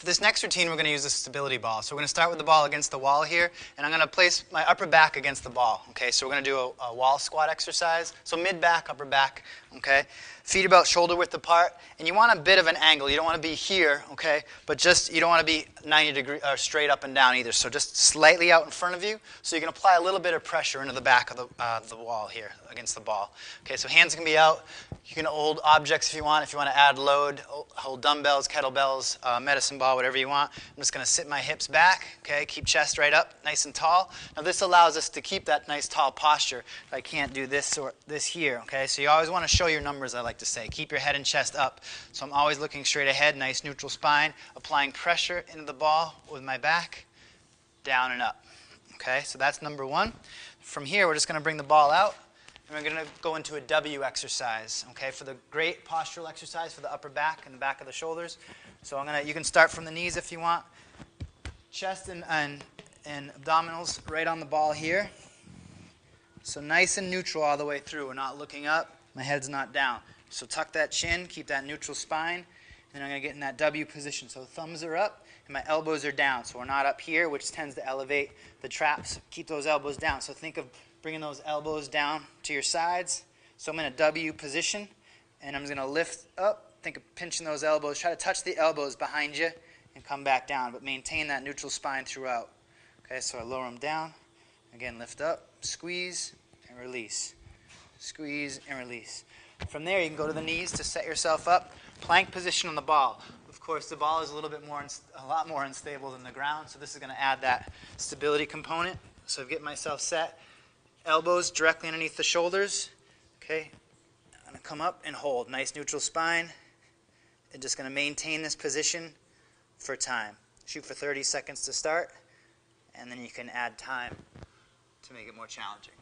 For this next routine, we're going to use the stability ball. So we're going to start with the ball against the wall here, and I'm going to place my upper back against the ball. Okay, so we're going to do a wall squat exercise. So mid-back, upper back, okay? Feet about shoulder width apart, and you want a bit of an angle. You don't want to be here, okay? But just, you don't want to be 90 degrees or straight up and down either. So just slightly out in front of you, so you can apply a little bit of pressure into the back of the wall here against the ball. Okay, so hands can be out. You can hold objects if you want. If you want to add load, hold dumbbells, kettlebells, medicine ball, whatever you want. I'm just going to sit my hips back, okay? Keep chest right up, nice and tall. Now this allows us to keep that nice tall posture. I can't do this or this here, okay? So you always want to show your numbers, I like to say. Keep your head and chest up. So I'm always looking straight ahead, nice neutral spine, applying pressure into the ball with my back, down and up. Okay, so that's number one. From here, we're just going to bring the ball out, and we're going to go into a W exercise, okay, for the great postural exercise for the upper back and the back of the shoulders. So you can start from the knees if you want. Chest and abdominals right on the ball here. So nice and neutral all the way through. We're not looking up. My head's not down. So tuck that chin, keep that neutral spine, and I'm going to get in that W position. So thumbs are up, and my elbows are down. So we're not up here, which tends to elevate the traps. Keep those elbows down. So think of bringing those elbows down to your sides. So I'm in a W position, and I'm just going to lift up. Think of pinching those elbows. Try to touch the elbows behind you and come back down, but maintain that neutral spine throughout. Okay, so I lower them down. Again, lift up, squeeze, and release. Squeeze and release. From there, you can go to the knees to set yourself up. Plank position on the ball. Of course, the ball is a lot more unstable than the ground, so this is going to add that stability component. So I get myself set. Elbows directly underneath the shoulders. Okay, I'm going to come up and hold. Nice neutral spine. And just going to maintain this position for time. Shoot for 30 seconds to start, and then you can add time to make it more challenging.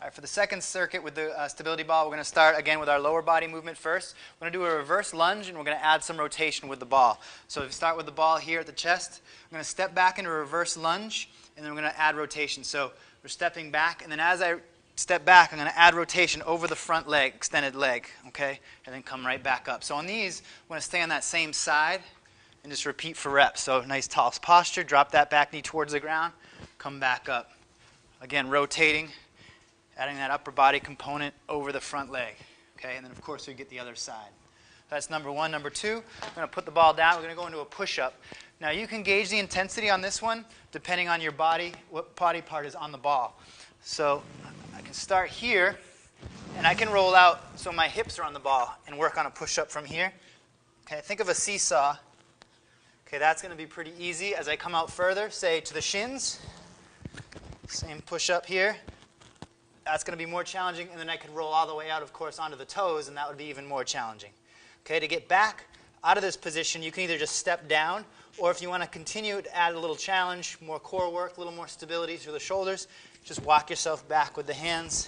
All right, for the second circuit with the stability ball, we're going to start again with our lower body movement first. We're going to do a reverse lunge, and we're going to add some rotation with the ball. So if you start with the ball here at the chest, I'm going to step back into a reverse lunge, and then we're going to add rotation. So we're stepping back, and then as I step back, I'm going to add rotation over the front leg, extended leg, okay? And then come right back up. So on these, I'm going to stay on that same side and just repeat for reps. So nice tall posture, drop that back knee towards the ground, come back up. Again, rotating. Adding that upper body component over the front leg. Okay, and then of course we get the other side. That's number one. Number two, I'm going to put the ball down. We're going to go into a push-up. Now you can gauge the intensity on this one depending on your body, what body part is on the ball. So I can start here, and I can roll out so my hips are on the ball and work on a push-up from here. Okay, think of a seesaw. Okay, that's going to be pretty easy. As I come out further, say to the shins, same push-up here. That's going to be more challenging, and then I could roll all the way out, of course, onto the toes, and that would be even more challenging. Okay, to get back out of this position, you can either just step down, or if you want to continue to add a little challenge, more core work, a little more stability through the shoulders, just walk yourself back with the hands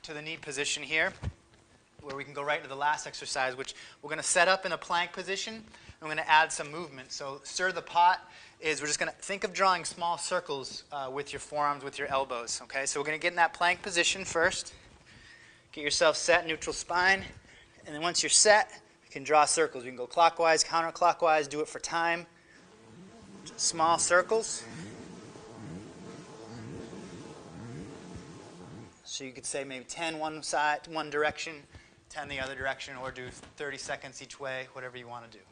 to the knee position here, where we can go right into the last exercise, which we're going to set up in a plank position. and we're going to add some movement. So stir the pot is we're just going to think of drawing small circles with your forearms, with your elbows. Okay, so we're going to get in that plank position first. Get yourself set, neutral spine, and then once you're set, you can draw circles. You can go clockwise, counterclockwise, do it for time. Just small circles. So you could say maybe 10 one side, one direction, 10 the other direction, or do 30 seconds each way, whatever you want to do.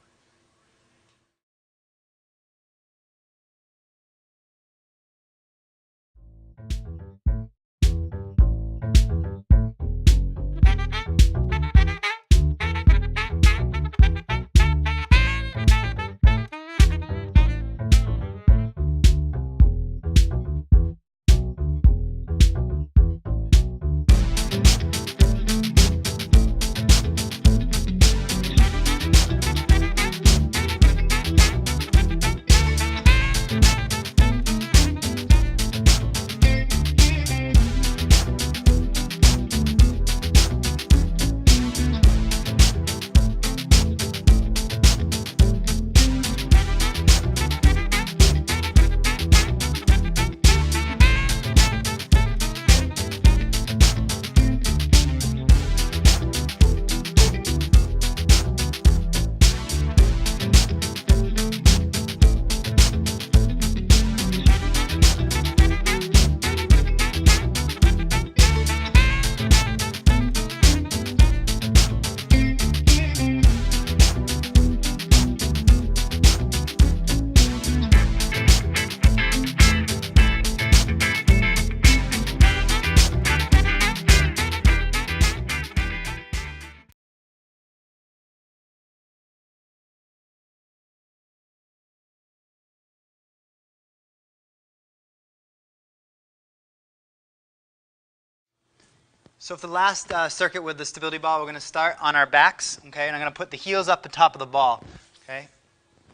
So for the last circuit with the stability ball, we're going to start on our backs, okay? And I'm going to put the heels up the top of the ball, okay?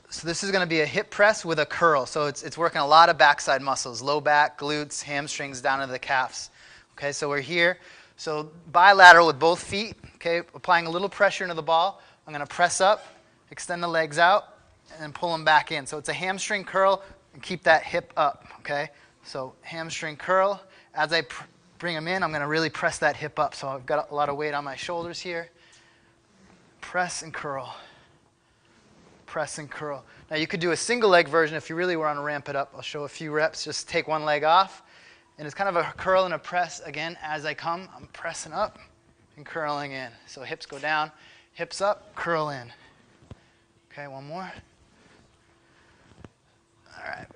So this is going to be a hip press with a curl. So it's working a lot of backside muscles, low back, glutes, hamstrings, down to the calves. Okay, so we're here. So bilateral with both feet, okay? Applying a little pressure into the ball. I'm going to press up, extend the legs out, and then pull them back in. So it's a hamstring curl, and keep that hip up, okay? So hamstring curl. As I bring them in, I'm going to really press that hip up. So I've got a lot of weight on my shoulders here. Press and curl. Press and curl. Now you could do a single leg version if you really want to ramp it up. I'll show a few reps. Just take one leg off. And it's kind of a curl and a press. Again, as I come, I'm pressing up and curling in. So hips go down, hips up, curl in. Okay, one more. All right.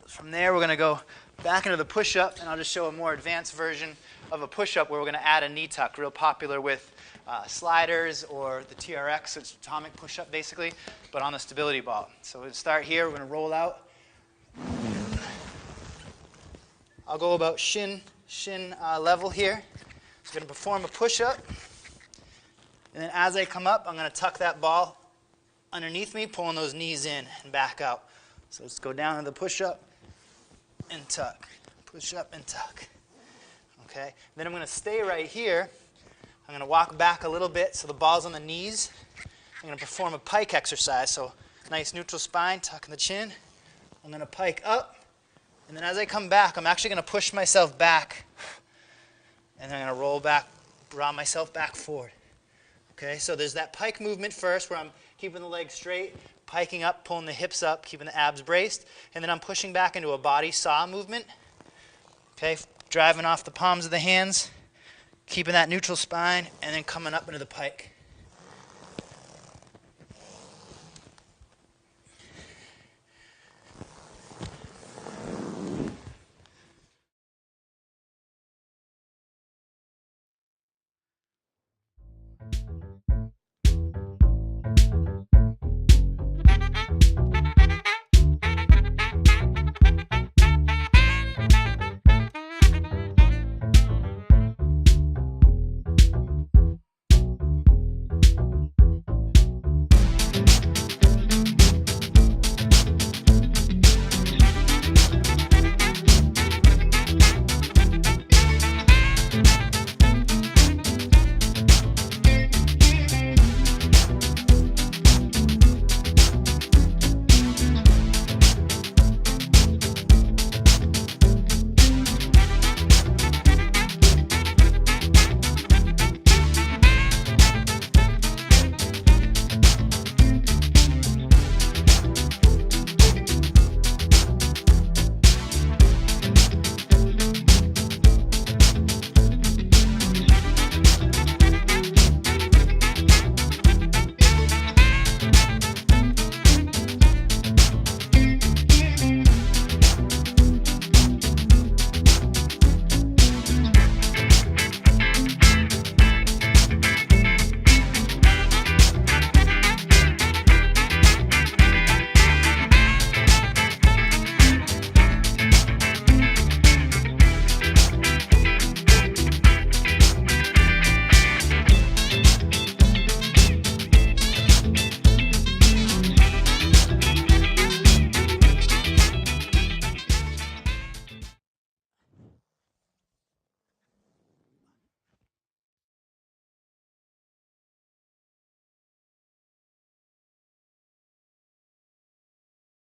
From there, we're going to go back into the push-up, and I'll just show a more advanced version of a push-up where we're going to add a knee tuck, real popular with sliders or the TRX, so it's atomic push-up basically, but on the stability ball. So we'll start here. We're going to roll out. I'll go about shin level here. So I'm going to perform a push-up, and then as I come up, I'm going to tuck that ball underneath me, pulling those knees in and back out. So let's go down to the push-up and tuck, push up and tuck. Okay, then I'm going to stay right here. I'm going to walk back a little bit so the ball's on the knees. I'm going to perform a pike exercise. So nice neutral spine, tucking the chin. I'm going to pike up, and then as I come back, I'm actually going to push myself back, and then I'm going to roll back, draw myself back forward. Okay, so there's that pike movement first where I'm keeping the legs straight, piking up, pulling the hips up, keeping the abs braced, and then I'm pushing back into a body saw movement. Okay, driving off the palms of the hands, keeping that neutral spine, and then coming up into the pike.